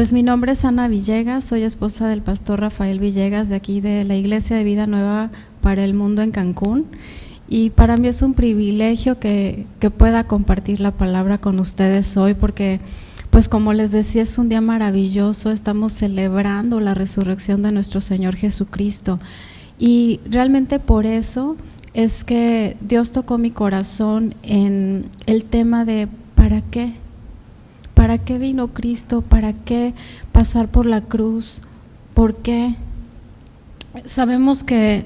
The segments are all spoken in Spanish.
Pues mi nombre es Ana Villegas, soy esposa del pastor Rafael Villegas de aquí de la Iglesia de Vida Nueva para el Mundo en Cancún, y para mí es un privilegio que pueda compartir la palabra con ustedes hoy, porque pues como les decía, es un día maravilloso, estamos celebrando la resurrección de nuestro Señor Jesucristo, y realmente por eso es que Dios tocó mi corazón en el tema de ¿para qué? ¿Para qué vino Cristo? ¿Para qué pasar por la cruz? ¿Por qué? Sabemos que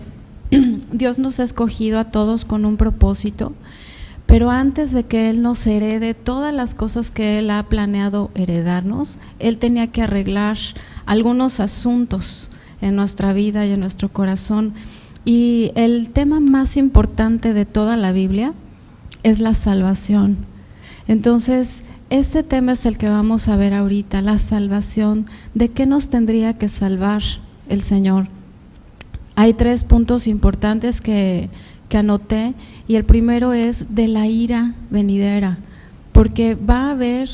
Dios nos ha escogido a todos con un propósito, pero antes de que Él nos herede todas las cosas que Él ha planeado heredarnos, Él tenía que arreglar algunos asuntos en nuestra vida y en nuestro corazón. Y el tema más importante de toda la Biblia es la salvación. Entonces, este tema es el que vamos a ver ahorita, la salvación. ¿De qué nos tendría que salvar el Señor? Hay 3 puntos importantes que anoté, y el primero es de la ira venidera, porque va a haber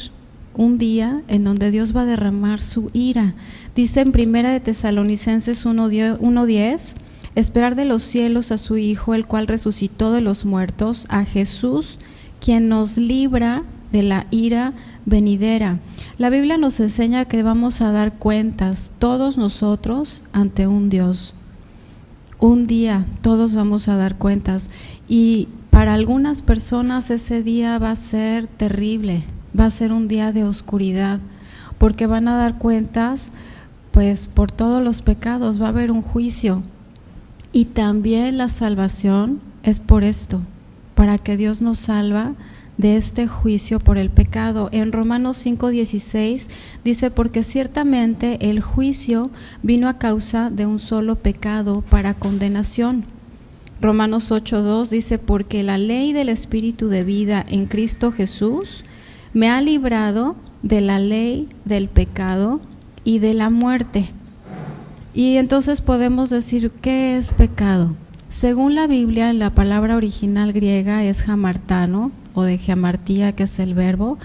un día en donde Dios va a derramar su ira. Dice en 1 de Tesalonicenses 1:10, esperar de los cielos a su Hijo, el cual resucitó de los muertos, a Jesús, quien nos libra de la ira venidera. La Biblia nos enseña que vamos a dar cuentas todos nosotros ante un Dios. Un día todos vamos a dar cuentas, y para algunas personas ese día va a ser terrible, va a ser un día de oscuridad, porque van a dar cuentas pues por todos los pecados, va a haber un juicio. Y también la salvación es por esto, para que Dios nos salva de este juicio por el pecado. En Romanos 5:16 dice, porque ciertamente el juicio vino a causa de un solo pecado para condenación. Romanos 8:2 dice, porque la ley del Espíritu de vida en Cristo Jesús me ha librado de la ley del pecado y de la muerte. Y entonces podemos decir, ¿qué es pecado? Según la Biblia, en la palabra original griega es hamartano, o de hamartía, que es el verbo,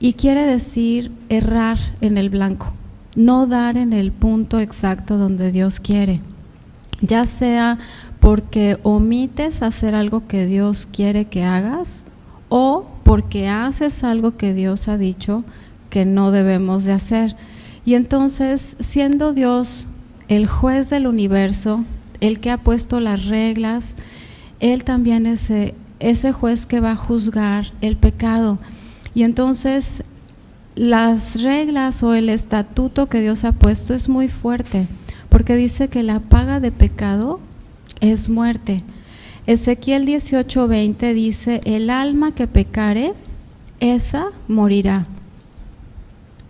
y quiere decir errar en el blanco, no dar en el punto exacto donde Dios quiere, ya sea porque omites hacer algo que Dios quiere que hagas, o porque haces algo que Dios ha dicho que no debemos de hacer. Y entonces, siendo Dios el juez del universo, el que ha puesto las reglas, Él también es ese juez que va a juzgar el pecado. Y entonces las reglas o el estatuto que Dios ha puesto es muy fuerte, porque dice que la paga de pecado es muerte. Ezequiel 18:20 dice, el alma que pecare, esa morirá.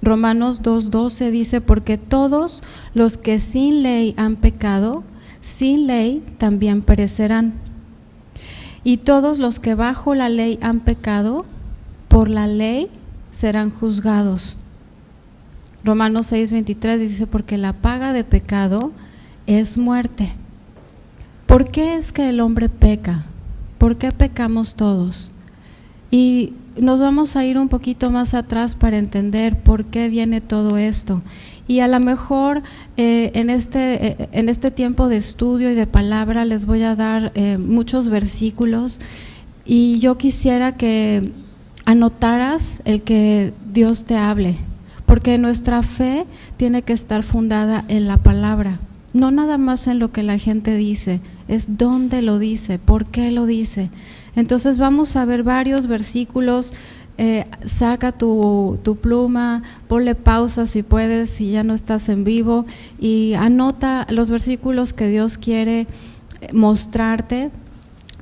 Romanos 2:12 dice, porque todos los que sin ley han pecado, sin ley también perecerán. Y todos los que bajo la ley han pecado, por la ley serán juzgados. Romanos 6:23 dice, porque la paga de pecado es muerte. ¿Por qué es que el hombre peca? ¿Por qué pecamos todos? Y nos vamos a ir un poquito más atrás para entender por qué viene todo esto. Y a lo mejor en este tiempo de estudio y de palabra les voy a dar muchos versículos, y yo quisiera que anotaras el que Dios te hable, porque nuestra fe tiene que estar fundada en la palabra, no nada más en lo que la gente dice, es dónde lo dice, por qué lo dice. Entonces vamos a ver varios versículos. Saca tu pluma, ponle pausa si puedes, si ya no estás en vivo, y anota los versículos que Dios quiere mostrarte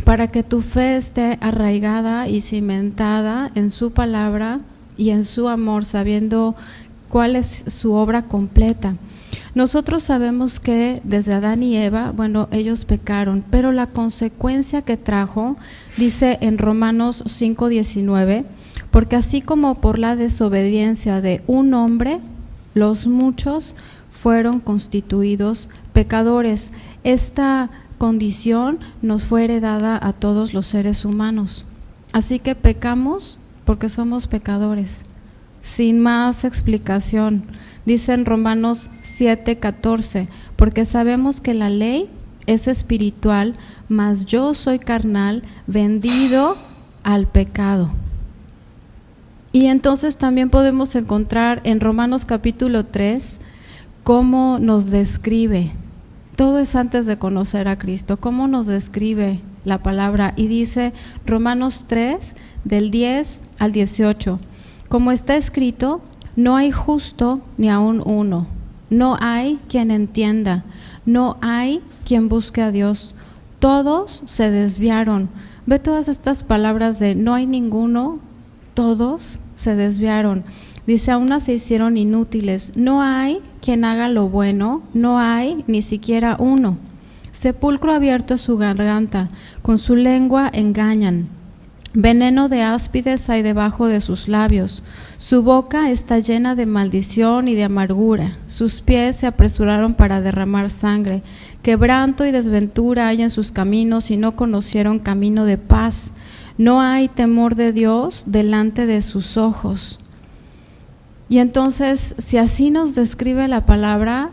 para que tu fe esté arraigada y cimentada en su palabra y en su amor, sabiendo cuál es su obra completa. Nosotros sabemos que desde Adán y Eva, bueno, ellos pecaron, pero la consecuencia que trajo, dice en Romanos 5:19, porque así como por la desobediencia de un hombre, los muchos fueron constituidos pecadores. Esta condición nos fue heredada a todos los seres humanos. Así que pecamos porque somos pecadores. sin más explicación. Dice en Romanos 7:14, porque sabemos que la ley es espiritual, mas yo soy carnal, vendido al pecado. Y entonces también podemos encontrar en Romanos capítulo 3 cómo nos describe. Todo es antes de conocer a Cristo, cómo nos describe la palabra. Y dice Romanos 3, del 10 al 18, como está escrito, no hay justo ni aun uno, no hay quien entienda, no hay quien busque a Dios, todos se desviaron. Ve todas estas palabras de no hay ninguno, todos se desviaron. Dice, a unas se hicieron inútiles, no hay quien haga lo bueno, no hay ni siquiera uno. Sepulcro abierto es su garganta, con su lengua engañan. Veneno de áspides hay debajo de sus labios. Su boca está llena de maldición y de amargura. Sus pies se apresuraron para derramar sangre. Quebranto y desventura hay en sus caminos y no conocieron camino de paz. No hay temor de Dios delante de sus ojos. Y entonces, si así nos describe la palabra,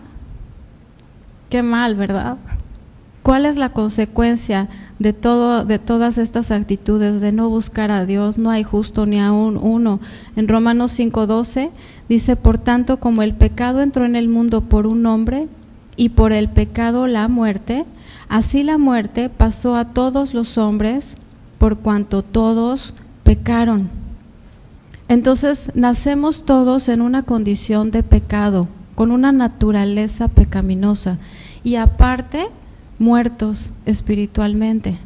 qué mal, ¿verdad? ¿Cuál es la consecuencia de todas estas actitudes de no buscar a Dios? No hay justo ni aún uno. En Romanos 5:12 dice, por tanto, como el pecado entró en el mundo por un hombre y por el pecado la muerte, así la muerte pasó a todos los hombres por cuanto todos pecaron. Entonces nacemos todos en una condición de pecado, con una naturaleza pecaminosa y aparte muertos espiritualmente.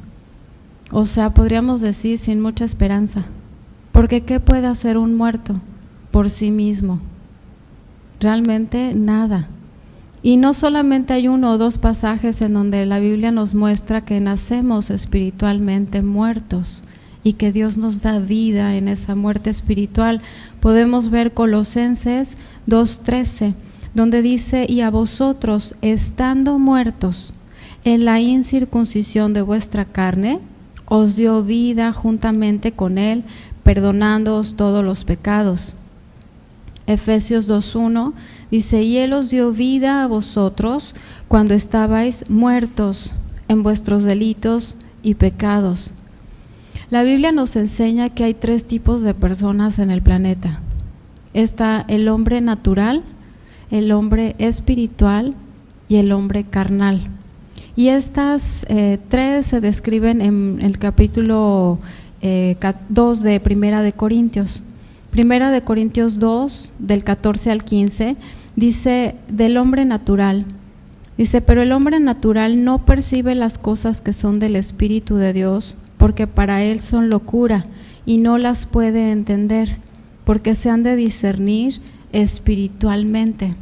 O sea, podríamos decir sin mucha esperanza, porque ¿qué puede hacer un muerto por sí mismo? Realmente nada. Y no solamente hay 1 o 2 pasajes en donde la Biblia nos muestra que nacemos espiritualmente muertos y que Dios nos da vida en esa muerte espiritual. Podemos ver Colosenses 2:13, donde dice, y a vosotros, estando muertos en la incircuncisión de vuestra carne, os dio vida juntamente con Él, perdonándoos todos los pecados. Efesios 2:1 dice, y Él os dio vida a vosotros cuando estabais muertos en vuestros delitos y pecados. La Biblia nos enseña que hay 3 tipos de personas en el planeta. Está el hombre natural, el hombre espiritual y el hombre carnal. Y estas 3 se describen en el capítulo 2 de Primera de Corintios. Primera de Corintios 2, del 14 al 15, dice del hombre natural. Dice, pero el hombre natural no percibe las cosas que son del Espíritu de Dios, porque para él son locura y no las puede entender, porque se han de discernir espiritualmente.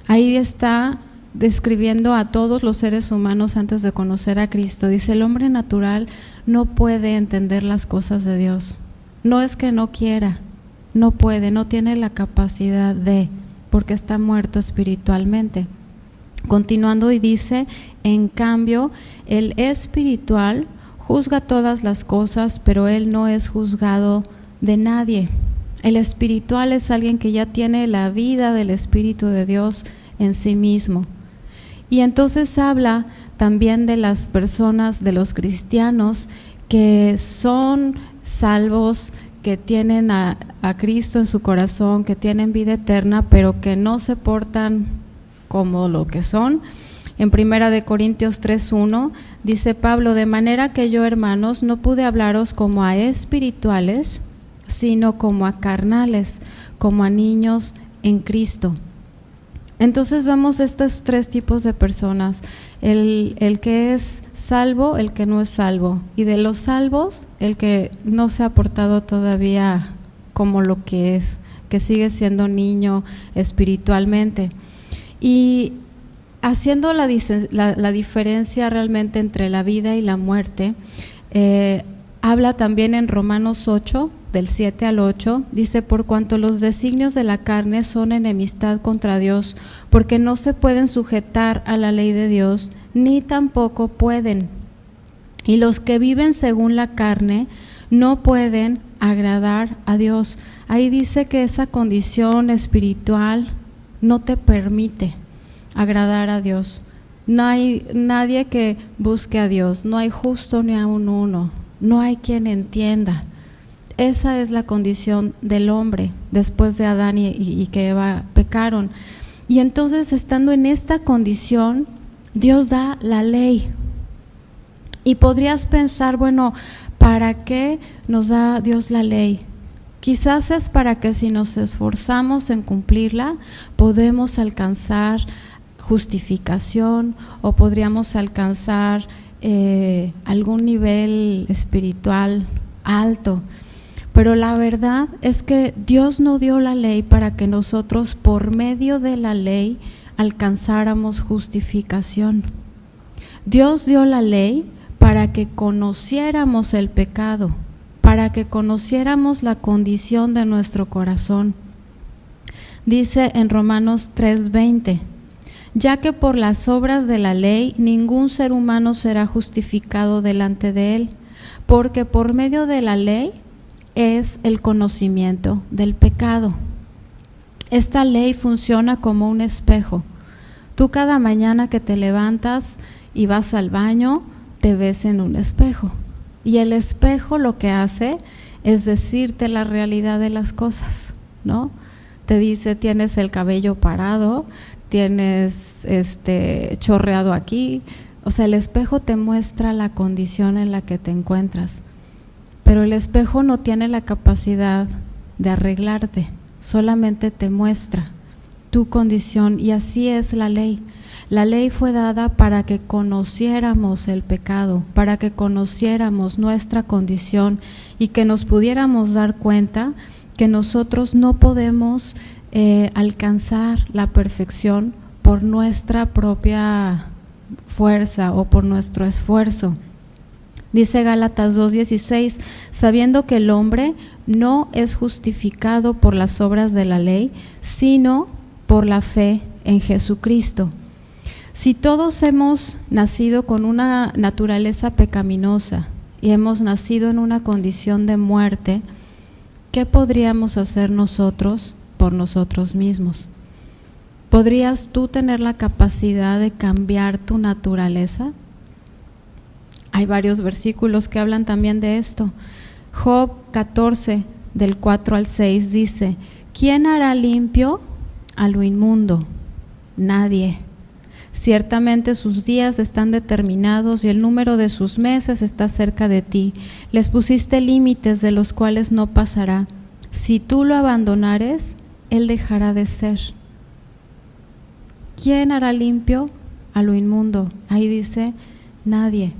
Ahí está describiendo a todos los seres humanos antes de conocer a Cristo. Dice, el hombre natural no puede entender las cosas de Dios. No es que no quiera, no puede, no tiene la capacidad de, porque está muerto espiritualmente. Continuando y dice, en cambio, el espiritual juzga todas las cosas, pero él no es juzgado de nadie. El espiritual es alguien que ya tiene la vida del Espíritu de Dios en sí mismo. Y entonces habla también de las personas, de los cristianos que son salvos, que tienen a Cristo en su corazón, que tienen vida eterna, pero que no se portan como lo que son. En Primera de Corintios 3:1 dice Pablo, de manera que yo, hermanos, no pude hablaros como a espirituales, sino como a carnales, como a niños en Cristo. Entonces vemos estos 3 tipos de personas, el que es salvo, el que no es salvo, y de los salvos, el que no se ha portado todavía como lo que es, que sigue siendo niño espiritualmente. Y haciendo la diferencia realmente entre la vida y la muerte, habla también en Romanos 8, del 7 al 8, dice, por cuanto los designios de la carne son enemistad contra Dios, porque no se pueden sujetar a la ley de Dios, ni tampoco pueden. Y los que viven según la carne no pueden agradar a Dios. Ahí dice que esa condición espiritual no te permite agradar a Dios. No hay nadie que busque a Dios, no hay justo ni aun uno, no hay quien entienda. Esa es la condición del hombre después de Adán y que Eva pecaron. Y entonces, estando en esta condición, Dios da la ley. Y podrías pensar, bueno, ¿para qué nos da Dios la ley? Quizás es para que si nos esforzamos en cumplirla, podemos alcanzar justificación o podríamos alcanzar algún nivel espiritual alto. Pero la verdad es que Dios no dio la ley para que nosotros por medio de la ley alcanzáramos justificación. Dios dio la ley para que conociéramos el pecado, para que conociéramos la condición de nuestro corazón. Dice en Romanos 3:20, ya que por las obras de la ley ningún ser humano será justificado delante de él, porque por medio de la ley es el conocimiento del pecado. Esta ley funciona como un espejo. Tú cada mañana que te levantas y vas al baño, te ves en un espejo. Y el espejo lo que hace es decirte la realidad de las cosas, ¿no? Te dice, tienes el cabello parado, tienes chorreado aquí. O sea, el espejo te muestra la condición en la que te encuentras. Pero el espejo no tiene la capacidad de arreglarte, solamente te muestra tu condición, y así es la ley. La ley fue dada para que conociéramos el pecado, para que conociéramos nuestra condición y que nos pudiéramos dar cuenta que nosotros no podemos alcanzar la perfección por nuestra propia fuerza o por nuestro esfuerzo. Dice Gálatas 2:16, sabiendo que el hombre no es justificado por las obras de la ley, sino por la fe en Jesucristo. Si todos hemos nacido con una naturaleza pecaminosa y hemos nacido en una condición de muerte, ¿qué podríamos hacer nosotros por nosotros mismos? ¿Podrías tú tener la capacidad de cambiar tu naturaleza? Hay varios versículos que hablan también de esto. Job 14, del 4 al 6 dice, ¿quién hará limpio a lo inmundo? Nadie. Ciertamente sus días están determinados y el número de sus meses está cerca de ti. Les pusiste límites de los cuales no pasará. Si tú lo abandonares, él dejará de ser. ¿Quién hará limpio a lo inmundo? Ahí dice, nadie.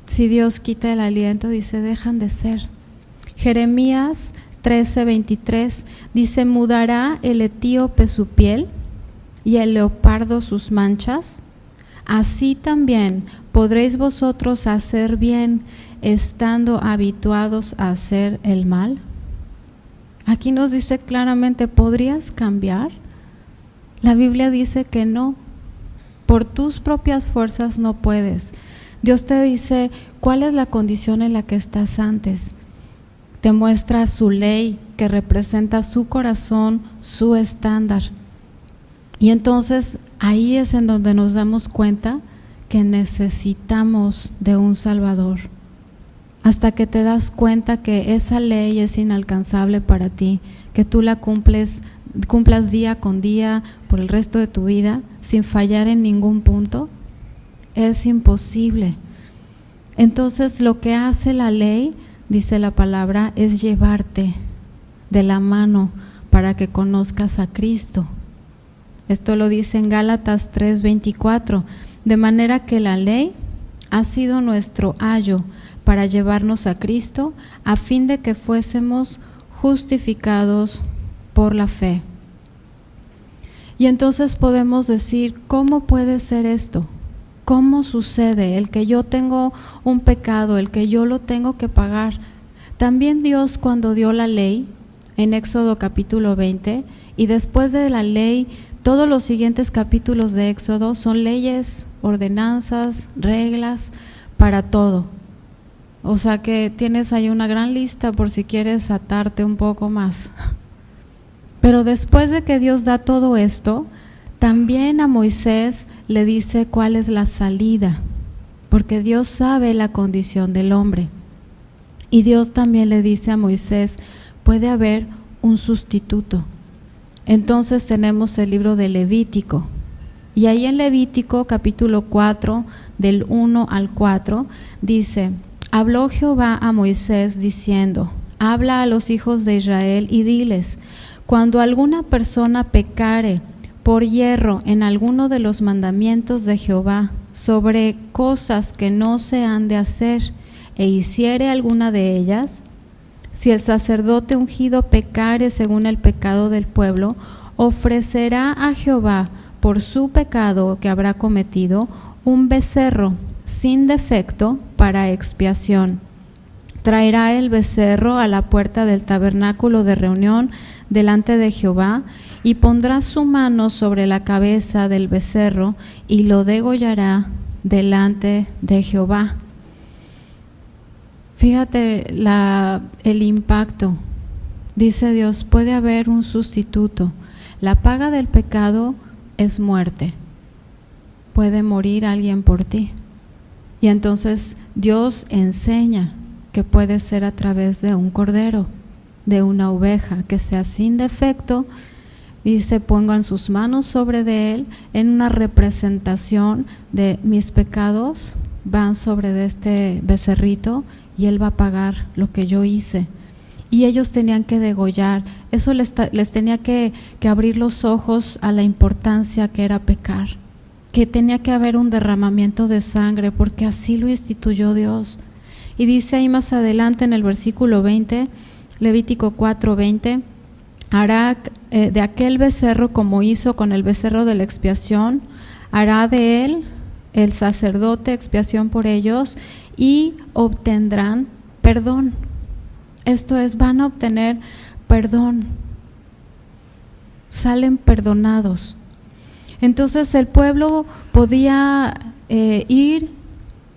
Si Dios quita el aliento, dice, dejan de ser. Jeremías 13:23 dice, ¿mudará el etíope su piel y el leopardo sus manchas? Así también podréis vosotros hacer bien estando habituados a hacer el mal. Aquí nos dice claramente, ¿podrías cambiar? La Biblia dice que no. Por tus propias fuerzas no puedes. Dios te dice, ¿cuál es la condición en la que estás antes? Te muestra su ley que representa su corazón, su estándar. Y entonces ahí es en donde nos damos cuenta que necesitamos de un Salvador. Hasta que te das cuenta que esa ley es inalcanzable para ti, que tú la cumplas día con día por el resto de tu vida sin fallar en ningún punto, es imposible. Entonces lo que hace la ley, dice la palabra, es llevarte de la mano para que conozcas a Cristo. Esto lo dice en Gálatas 3:24, de manera que la ley ha sido nuestro ayo para llevarnos a Cristo, a fin de que fuésemos justificados por la fe. Y entonces podemos decir, ¿cómo puede ser esto? ¿Cómo sucede el que yo tengo un pecado, el que yo lo tengo que pagar? También Dios, cuando dio la ley, en Éxodo capítulo 20, y después de la ley, todos los siguientes capítulos de Éxodo son leyes, ordenanzas, reglas para todo. O sea que tienes ahí una gran lista por si quieres atarte un poco más. Pero después de que Dios da todo esto, también a Moisés le dice cuál es la salida, porque Dios sabe la condición del hombre. Y Dios también le dice a Moisés, puede haber un sustituto. Entonces tenemos el libro de Levítico. Y ahí en Levítico capítulo 4, del 1 al 4, dice: habló Jehová a Moisés diciendo, habla a los hijos de Israel y diles, cuando alguna persona pecare por hierro en alguno de los mandamientos de Jehová sobre cosas que no se han de hacer, e hiciere alguna de ellas, si el sacerdote ungido pecare según el pecado del pueblo, ofrecerá a Jehová por su pecado que habrá cometido un becerro sin defecto para expiación. Traerá el becerro a la puerta del tabernáculo de reunión delante de Jehová y pondrá su mano sobre la cabeza del becerro y lo degollará delante de Jehová. Fíjate el impacto. Dice Dios, puede haber un sustituto. La paga del pecado es muerte. Puede morir alguien por ti. Y entonces Dios enseña que puede ser a través de un cordero, de una oveja, que sea sin defecto, y se pongan sus manos sobre de él en una representación de mis pecados van sobre de este becerrito y él va a pagar lo que yo hice. Y ellos tenían que degollar, eso les tenía que abrir los ojos a la importancia que era pecar, que tenía que haber un derramamiento de sangre, porque así lo instituyó Dios. Y dice ahí más adelante en el versículo 20, Levítico 4:20, hará de aquel becerro como hizo con el becerro de la expiación, hará de él el sacerdote expiación por ellos y obtendrán perdón. Esto es, van a obtener perdón, salen perdonados. Entonces el pueblo podía ir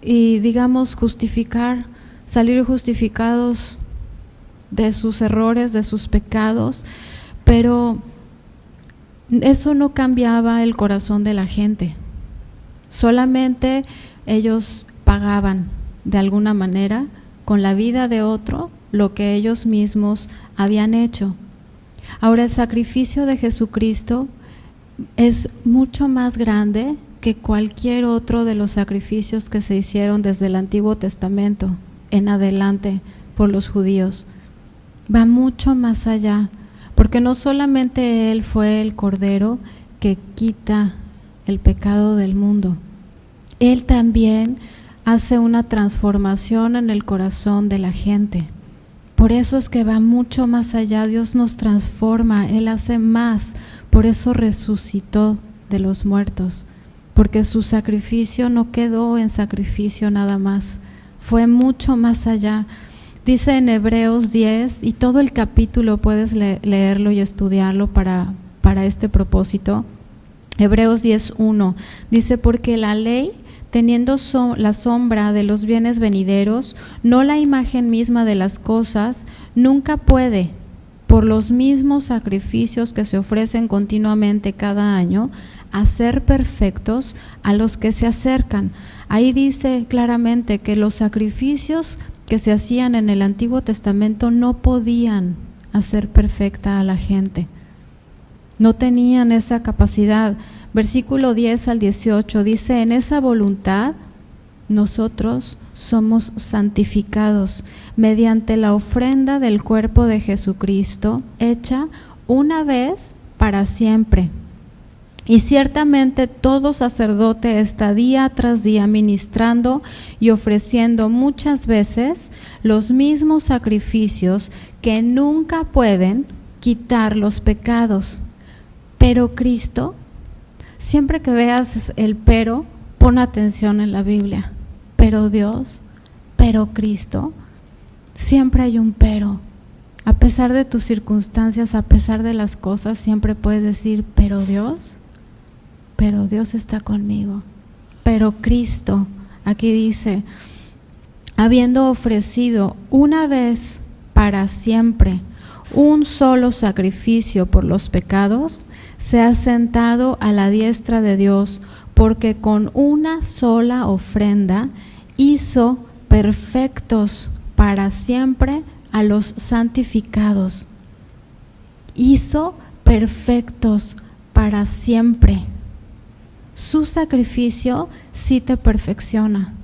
y, digamos, salir justificados de sus errores, de sus pecados, pero eso no cambiaba el corazón de la gente. Solamente ellos pagaban de alguna manera con la vida de otro lo que ellos mismos habían hecho. Ahora el sacrificio de Jesucristo es mucho más grande que cualquier otro de los sacrificios que se hicieron desde el Antiguo Testamento en adelante por los judíos. Va mucho más allá, porque no solamente Él fue el Cordero que quita el pecado del mundo, Él también hace una transformación en el corazón de la gente. Por eso es que va mucho más allá, Dios nos transforma, Él hace más, por eso resucitó de los muertos, porque su sacrificio no quedó en sacrificio nada más, fue mucho más allá. Dice en Hebreos 10, y todo el capítulo puedes leerlo y estudiarlo para este propósito. Hebreos 10:1 dice, porque la ley, teniendo la sombra de los bienes venideros, no la imagen misma de las cosas, nunca puede, por los mismos sacrificios que se ofrecen continuamente cada año, hacer perfectos a los que se acercan. Ahí dice claramente que los sacrificios que se hacían en el Antiguo Testamento no podían hacer perfecta a la gente. No tenían esa capacidad. Versículo 10 al 18 dice, en esa voluntad nosotros somos santificados mediante la ofrenda del cuerpo de Jesucristo, hecha una vez para siempre. Y ciertamente todo sacerdote está día tras día ministrando y ofreciendo muchas veces los mismos sacrificios que nunca pueden quitar los pecados. Pero Cristo, siempre que veas el pero, pon atención en la Biblia. Pero Dios, pero Cristo, siempre hay un pero. A pesar de tus circunstancias, a pesar de las cosas, siempre puedes decir, pero Dios está conmigo. Pero Cristo, aquí dice, habiendo ofrecido una vez para siempre un solo sacrificio por los pecados, se ha sentado a la diestra de Dios, porque con una sola ofrenda hizo perfectos para siempre a los santificados. Hizo perfectos para siempre. Su sacrificio sí te perfecciona,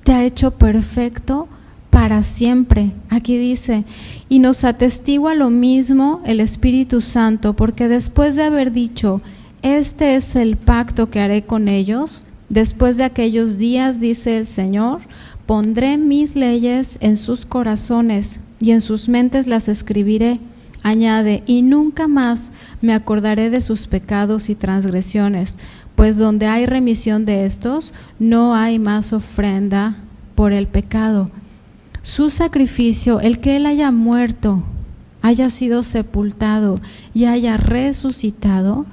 te ha hecho perfecto para siempre. Aquí dice, y nos atestigua lo mismo el Espíritu Santo, porque después de haber dicho, este es el pacto que haré con ellos, después de aquellos días, dice el Señor, pondré mis leyes en sus corazones y en sus mentes las escribiré. Añade, y nunca más me acordaré de sus pecados y transgresiones, pues donde hay remisión de estos, no hay más ofrenda por el pecado. Su sacrificio, el que Él haya muerto, haya sido sepultado y haya resucitado,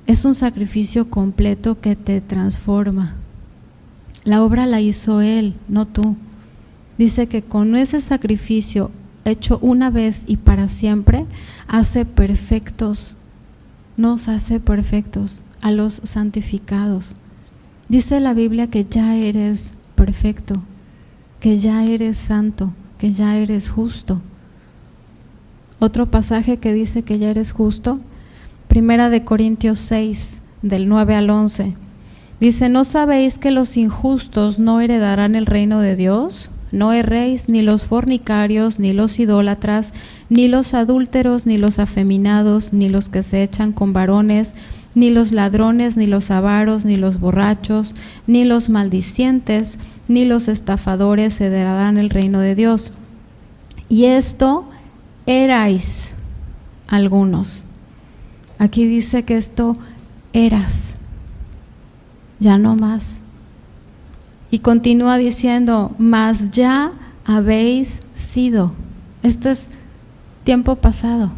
es un sacrificio completo que te transforma. La obra la hizo Él, no tú. Dice que con ese sacrificio hecho una vez y para siempre, hace perfectos, nos hace perfectos a los santificados. Dice la Biblia que ya eres perfecto, que ya eres santo, que ya eres justo. Otro pasaje que dice que ya eres justo, 1 Corintios 6, del 9 al 11. Dice, ¿no sabéis que los injustos no heredarán el reino de Dios? No erréis, ni los fornicarios, ni los idólatras, ni los adúlteros, ni los afeminados, ni los que se echan con varones, ni los ladrones, ni los avaros, ni los borrachos, ni los maldicientes, ni los estafadores heredarán el reino de Dios. Y esto erais algunos. Aquí dice que esto eras, ya no más. Y continúa diciendo, mas ya habéis sido. Esto es tiempo pasado.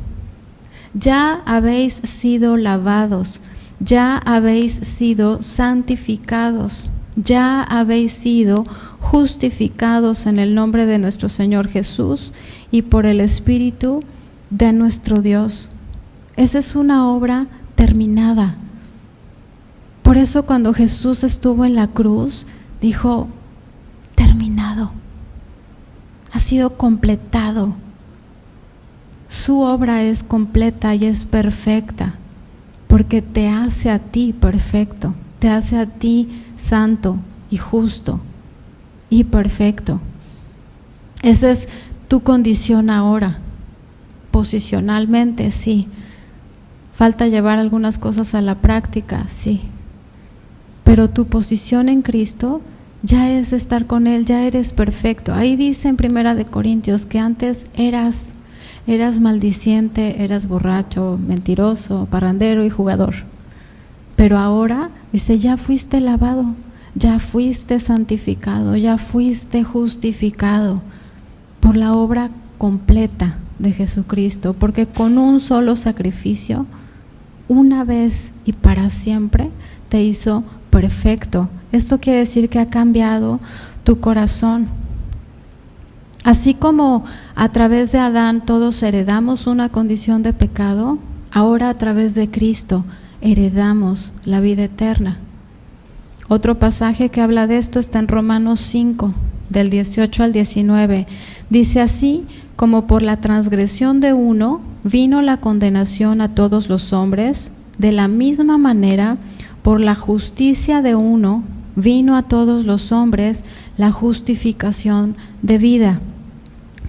Ya habéis sido lavados, ya habéis sido santificados, ya habéis sido justificados en el nombre de nuestro Señor Jesús y por el Espíritu de nuestro Dios. Esa es una obra terminada. Por eso cuando Jesús estuvo en la cruz, dijo, terminado, ha sido completado. Su obra es completa y es perfecta, porque te hace a ti perfecto, te hace a ti santo y justo y perfecto. Esa es tu condición ahora, posicionalmente, sí. Falta llevar algunas cosas a la práctica, sí. Pero tu posición en Cristo ya es estar con Él, ya eres perfecto. Ahí dice en 1 Corintios que antes eras maldiciente, eras borracho, mentiroso, parrandero y jugador. Pero ahora dice, ya fuiste lavado, ya fuiste santificado, ya fuiste justificado por la obra completa de Jesucristo, porque con un solo sacrificio, una vez y para siempre, te hizo perfecto. Esto quiere decir que ha cambiado tu corazón. Así como a través de Adán todos heredamos una condición de pecado, ahora a través de Cristo heredamos la vida eterna. Otro pasaje que habla de esto está en Romanos 5, del 18 al 19. Dice, así como por la transgresión de uno vino la condenación a todos los hombres, de la misma manera por la justicia de uno vino a todos los hombres la justificación de vida.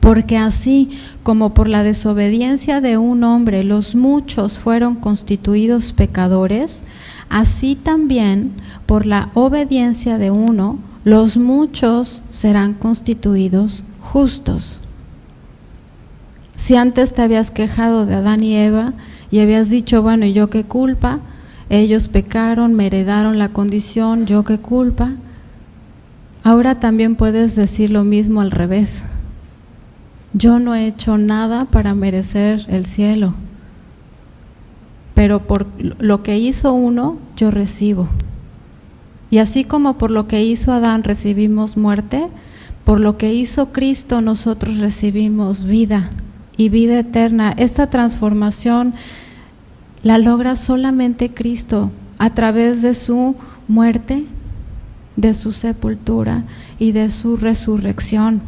Porque así como por la desobediencia de un hombre los muchos fueron constituidos pecadores, así también por la obediencia de uno los muchos serán constituidos justos. Si antes te habías quejado de Adán y Eva y habías dicho, bueno, ¿y yo qué culpa? Ellos pecaron, me heredaron la condición, ¿yo qué culpa? Ahora también puedes decir lo mismo al revés. Yo no he hecho nada para merecer el cielo, pero por lo que hizo uno, yo recibo. Y así como por lo que hizo Adán recibimos muerte, por lo que hizo Cristo nosotros recibimos vida y vida eterna. Esta transformación la logra solamente Cristo a través de su muerte, de su sepultura y de su resurrección.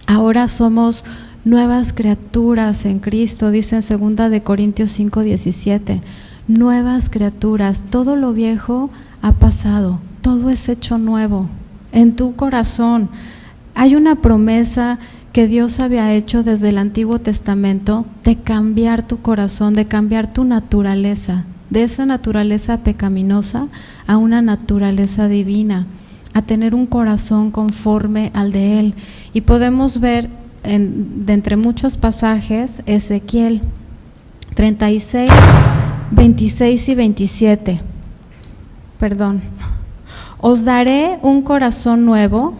Ahora somos nuevas criaturas en Cristo, dice en 2 Corintios 5:17. Nuevas criaturas, todo lo viejo ha pasado, todo es hecho nuevo. En tu corazón hay una promesa que Dios había hecho desde el Antiguo Testamento de cambiar tu corazón, de cambiar tu naturaleza, de esa naturaleza pecaminosa a una naturaleza divina, a tener un corazón conforme al de Él. Y podemos ver de entre muchos pasajes Ezequiel 36, 26 y 27. Os daré un corazón nuevo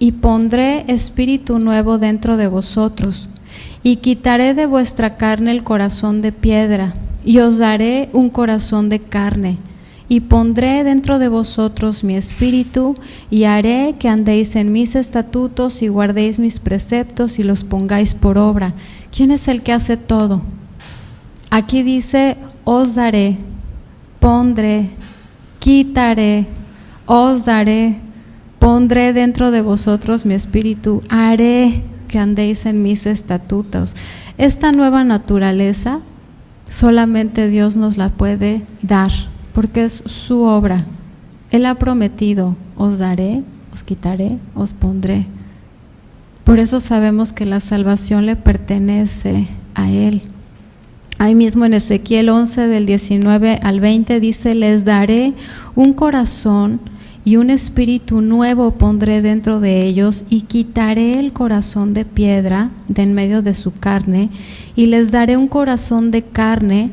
y pondré espíritu nuevo dentro de vosotros, y quitaré de vuestra carne el corazón de piedra, y os daré un corazón de carne, y pondré dentro de vosotros mi espíritu, y haré que andéis en mis estatutos y guardéis mis preceptos y los pongáis por obra. ¿Quién es el que hace todo? Aquí dice: os daré, pondré, quitaré, os daré, pondré dentro de vosotros mi espíritu, haré que andéis en mis estatutos. Esta nueva naturaleza solamente Dios nos la puede dar, porque es su obra. Él ha prometido: os daré, os quitaré, os pondré. Por eso sabemos que la salvación le pertenece a Él. Ahí mismo en Ezequiel 11 del 19 al 20 dice: les daré un corazón y un espíritu nuevo pondré dentro de ellos, y quitaré el corazón de piedra de en medio de su carne, y les daré un corazón de carne.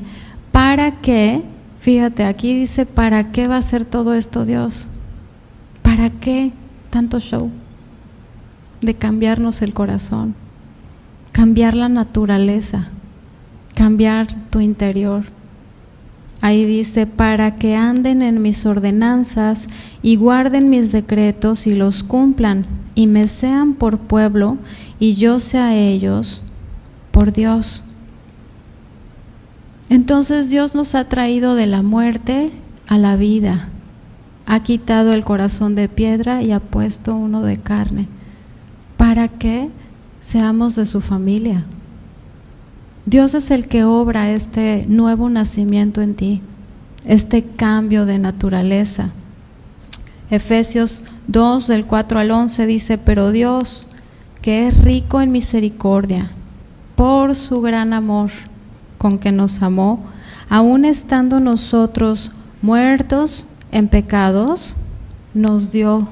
¿Para qué? Fíjate, aquí dice: ¿para qué va a hacer todo esto Dios? ¿Para qué tanto show de cambiarnos el corazón? Cambiar la naturaleza, cambiar tu interior. Ahí dice: para que anden en mis ordenanzas y guarden mis decretos y los cumplan, y me sean por pueblo y yo sea a ellos por Dios. Entonces Dios nos ha traído de la muerte a la vida, ha quitado el corazón de piedra y ha puesto uno de carne, para que seamos de su familia. Dios es el que obra este nuevo nacimiento en ti, este cambio de naturaleza. Efesios 2 del 4 al 11 dice: pero Dios, que es rico en misericordia, por su gran amor con que nos amó, aun estando nosotros muertos en pecados, nos dio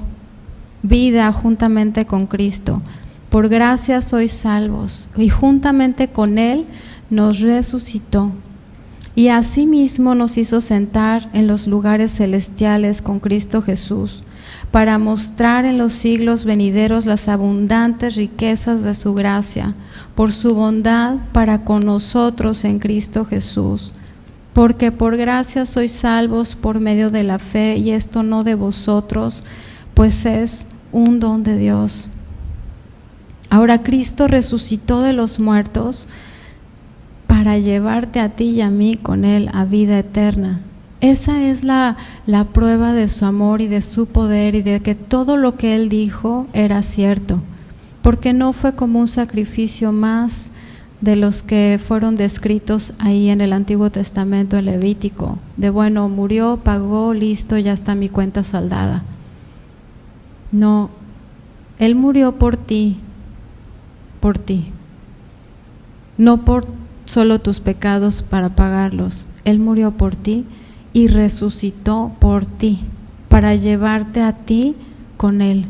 vida juntamente con Cristo. Por gracia sois salvos, y juntamente con Él nos resucitó, y asimismo nos hizo sentar en los lugares celestiales con Cristo Jesús, para mostrar en los siglos venideros las abundantes riquezas de su gracia, por su bondad para con nosotros en Cristo Jesús. Porque por gracia sois salvos por medio de la fe, y esto no de vosotros, pues es un don de Dios. Ahora Cristo resucitó de los muertos para llevarte a ti y a mí con Él a vida eterna. Esa es la prueba de su amor y de su poder, y de que todo lo que Él dijo era cierto, porque no fue como un sacrificio más de los que fueron descritos ahí en el Antiguo Testamento, en Levítico, de bueno, murió, pagó, listo, ya está mi cuenta saldada. No, Él murió por ti, no por solo tus pecados para pagarlos. Él murió por ti y resucitó por ti, para llevarte a ti con Él.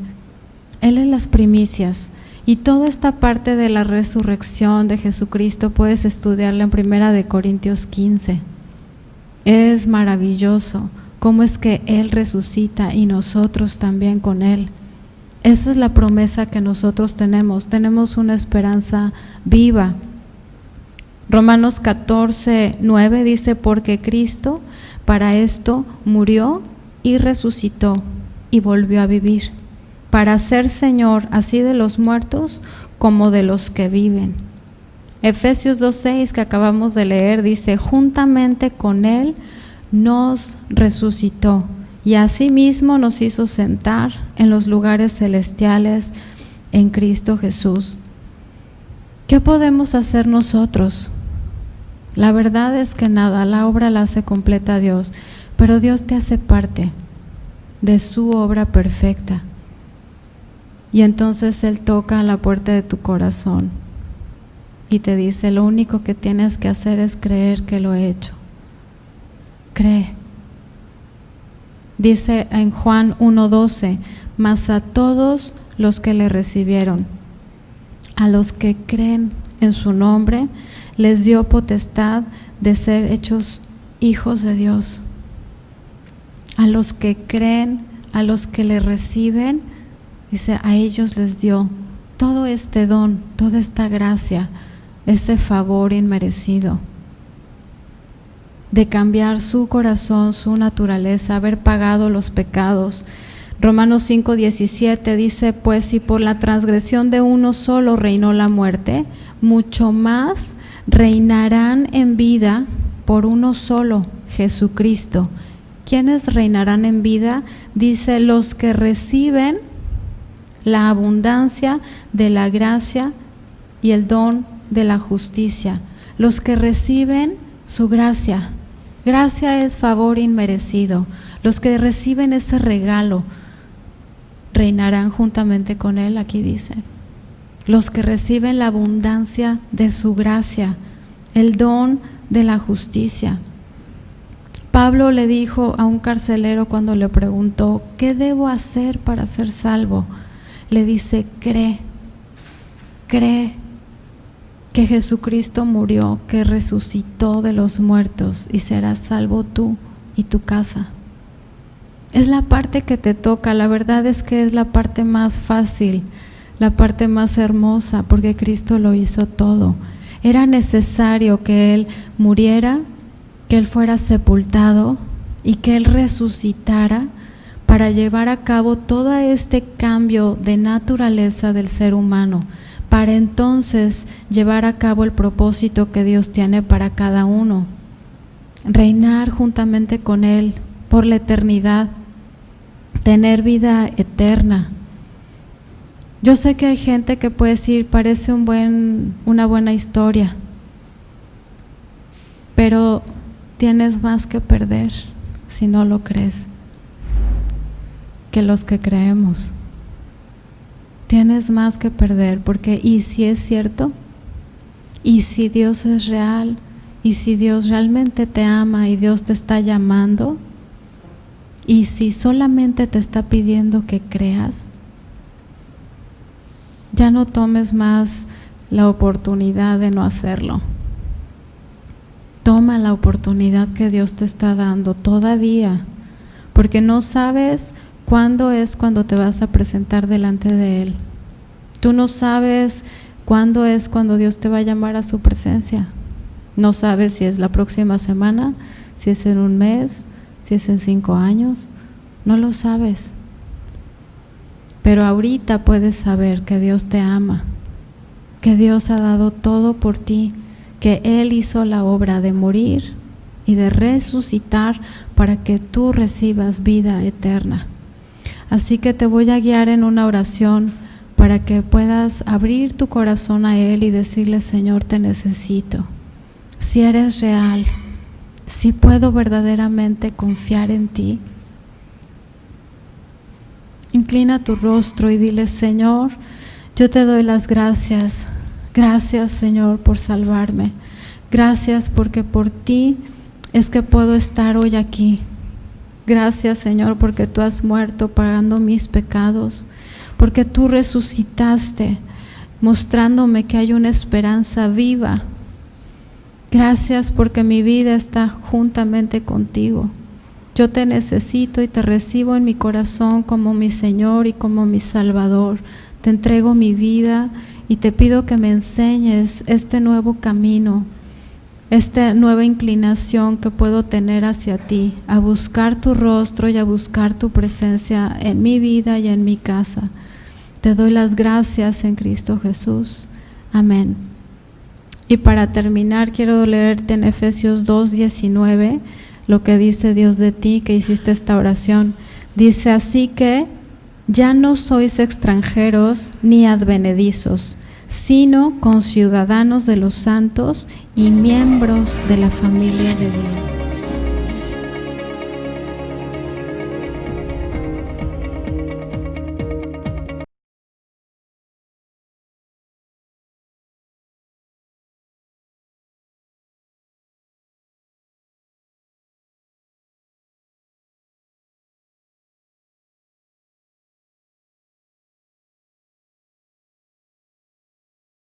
Él es las primicias, y toda esta parte de la resurrección de Jesucristo puedes estudiarla en 1 Corintios 15. Es maravilloso cómo es que Él resucita y nosotros también con Él. Esa es la promesa que nosotros tenemos una esperanza viva. Romanos 14, 9 dice: porque Cristo para esto murió y resucitó y volvió a vivir, para ser Señor así de los muertos como de los que viven. Efesios 2:6 que acabamos de leer dice: juntamente con Él nos resucitó y asimismo nos hizo sentar en los lugares celestiales en Cristo Jesús. ¿Qué podemos hacer nosotros? La verdad es que nada, la obra la hace completa Dios, pero Dios te hace parte de su obra perfecta. Y entonces Él toca a la puerta de tu corazón y te dice: lo único que tienes que hacer es creer que lo he hecho. Cree. Dice en Juan 1:12: mas a todos los que le recibieron, a los que creen en su nombre, les dio potestad de ser hechos hijos de Dios. A los que creen, a los que le reciben, dice, a ellos les dio todo este don, toda esta gracia, este favor inmerecido de cambiar su corazón, su naturaleza, haber pagado los pecados. Romanos 5:17 dice: pues si por la transgresión de uno solo reinó la muerte, mucho más reinarán en vida por uno solo, Jesucristo. ¿Quiénes reinarán en vida? Dice: los que reciben la abundancia de la gracia y el don de la justicia. Los que reciben su gracia. Gracia es favor inmerecido. Los que reciben ese regalo reinarán juntamente con Él, aquí dice. Los que reciben la abundancia de su gracia, el don de la justicia. Pablo le dijo a un carcelero cuando le preguntó: ¿qué debo hacer para ser salvo? Le dice: cree que Jesucristo murió, que resucitó de los muertos, y serás salvo tú y tu casa. Es la parte que te toca. La verdad es que es la parte más fácil, la parte más hermosa, porque Cristo lo hizo todo. Era necesario que Él muriera, que Él fuera sepultado y que Él resucitara para llevar a cabo todo este cambio de naturaleza del ser humano, para entonces llevar a cabo el propósito que Dios tiene para cada uno: reinar juntamente con Él por la eternidad, tener vida eterna. Yo sé que hay gente que puede decir: parece una buena historia, pero tienes más que perder si no lo crees que los que creemos. Tienes más que perder, porque ¿y si es cierto? ¿Y si Dios es real? ¿Y si Dios realmente te ama y Dios te está llamando? ¿Y si solamente te está pidiendo que creas? Ya no tomes más la oportunidad de no hacerlo. Toma la oportunidad que Dios te está dando todavía, porque no sabes cuándo es cuando te vas a presentar delante de Él. Tú no sabes cuándo es cuando Dios te va a llamar a su presencia. No sabes si es la próxima semana, si es en un mes, si es en 5 años. No lo sabes. Pero ahorita puedes saber que Dios te ama, que Dios ha dado todo por ti, que Él hizo la obra de morir y de resucitar para que tú recibas vida eterna. Así que te voy a guiar en una oración para que puedas abrir tu corazón a Él y decirle: Señor, te necesito. Si eres real, si puedo verdaderamente confiar en ti. Inclina tu rostro y dile: Señor, yo te doy las gracias. Gracias, Señor, por salvarme. Gracias porque por ti es que puedo estar hoy aquí. Gracias, Señor, porque tú has muerto pagando mis pecados, porque tú resucitaste mostrándome que hay una esperanza viva. Gracias porque mi vida está juntamente contigo. Yo te necesito y te recibo en mi corazón como mi Señor y como mi Salvador. Te entrego mi vida y te pido que me enseñes este nuevo camino, esta nueva inclinación que puedo tener hacia ti, a buscar tu rostro y a buscar tu presencia en mi vida y en mi casa. Te doy las gracias en Cristo Jesús. Amén. Y para terminar, quiero leerte en Efesios 2:19 lo que dice Dios de ti, que hiciste esta oración. Dice: así que ya no sois extranjeros ni advenedizos, sino conciudadanos de los santos y miembros de la familia de Dios.